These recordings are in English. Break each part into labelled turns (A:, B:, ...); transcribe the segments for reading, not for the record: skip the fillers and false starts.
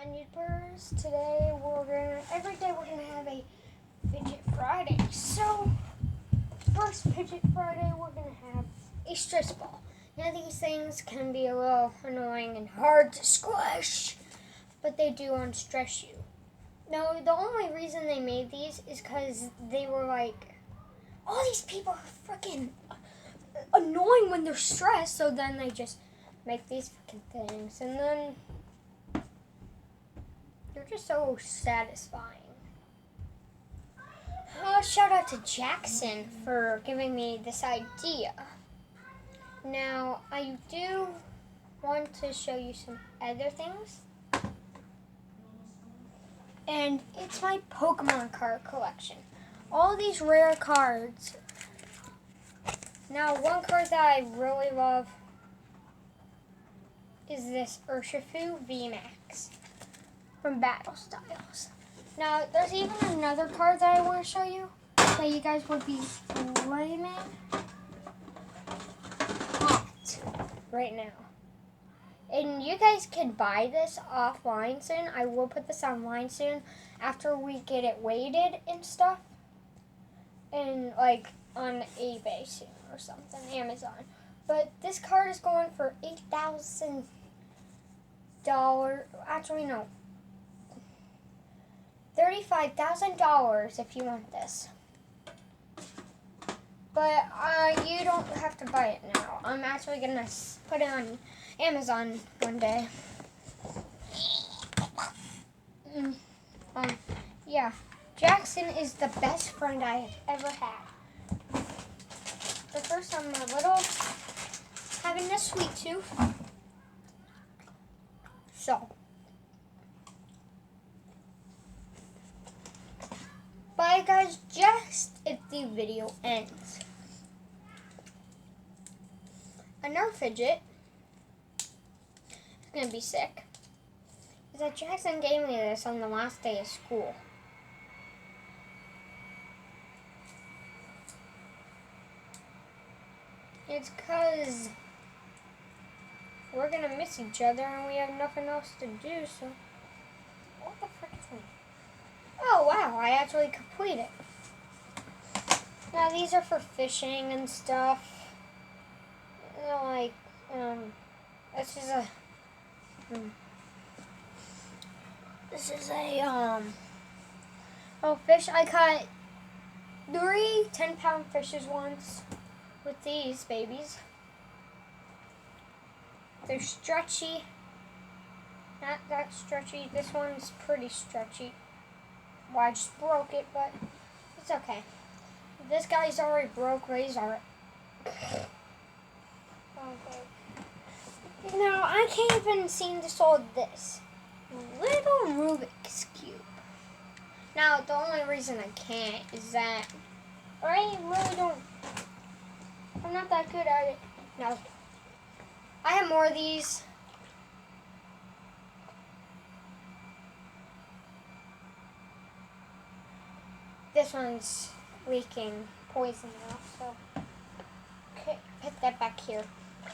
A: YouTubers. Today every day we're gonna have a fidget Friday. So first fidget Friday we're gonna have a stress ball. Now these things can be a little annoying and hard to squish, but they do unstress you. Now the only reason they made these is because they were like, all these people are freaking annoying when they're stressed, so then they just make these freaking things, and then they're just so satisfying. Shout out to Jackson for giving me this idea. Now, I do want to show you some other things. And it's my Pokemon card collection. All these rare cards. Now, one card that I really love is this Urshifu VMAX from Battle Styles. Now, there's even another card that I want to show you that you guys would be flaming hot right now. And you guys can buy this offline soon. I will put this online soon after we get it weighted and stuff. And like on eBay soon or something, Amazon. But this card is going for $8,000. Actually, no. $35,000 if you want this. But you don't have to buy it now. I'm actually going to put it on Amazon one day. Yeah. Jackson is the best friend I have ever had. But first, I'm a little having a sweet tooth. So. Bye guys, just if the video ends. Another fidget is going to be sick. Is that Jackson gave me this on the last day of school. It's because we're going to miss each other and we have nothing else to do, so what the frick is that? Oh wow, I actually completed it. Now these are for fishing and stuff. They're like, this is a fish. I caught 3 10-pound fishes once with these babies. They're stretchy. Not that stretchy. This one's pretty stretchy. Well, I just broke it, but it's okay. This guy's already broke, but he's alright. Okay. Now, I can't even seem to solve this little Rubik's Cube. Now, the only reason I can't is that I really don't, I'm not that good at it. No. I have more of these. This one's leaking poison now, so okay, put that back here.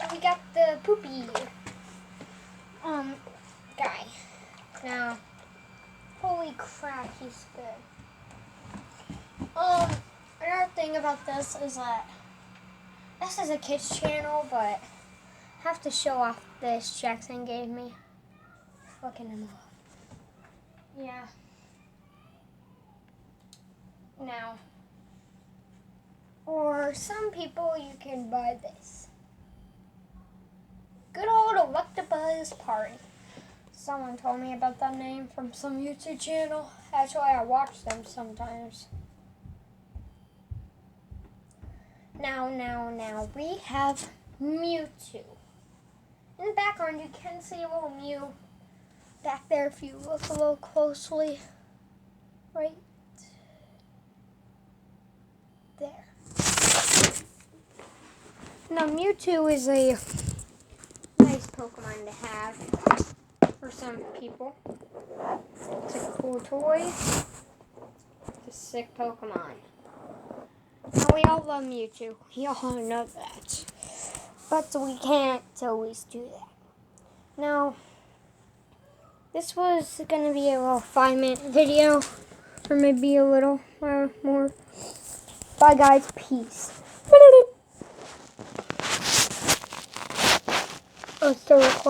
A: And we got the poopy guy. Now, holy crap, he's good. Another thing about this is that this is a kids channel, but I have to show off this Jackson gave me. Looking him off. Yeah. Now, or some people, you can buy this. Good old Electabuzz Party. Someone told me about that name from some YouTube channel. Actually, I watch them sometimes. Now, we have Mewtwo. In the background, you can see a little Mew back there if you look a little closely. Right there. Now, Mewtwo is a nice Pokemon to have for some people. It's a cool toy. It's a sick Pokemon. Now, we all love Mewtwo. We all know that. But we can't always do that. Now, this was going to be a little 5-minute video, or maybe a little more. Bye, guys. Peace. Oh, still recording.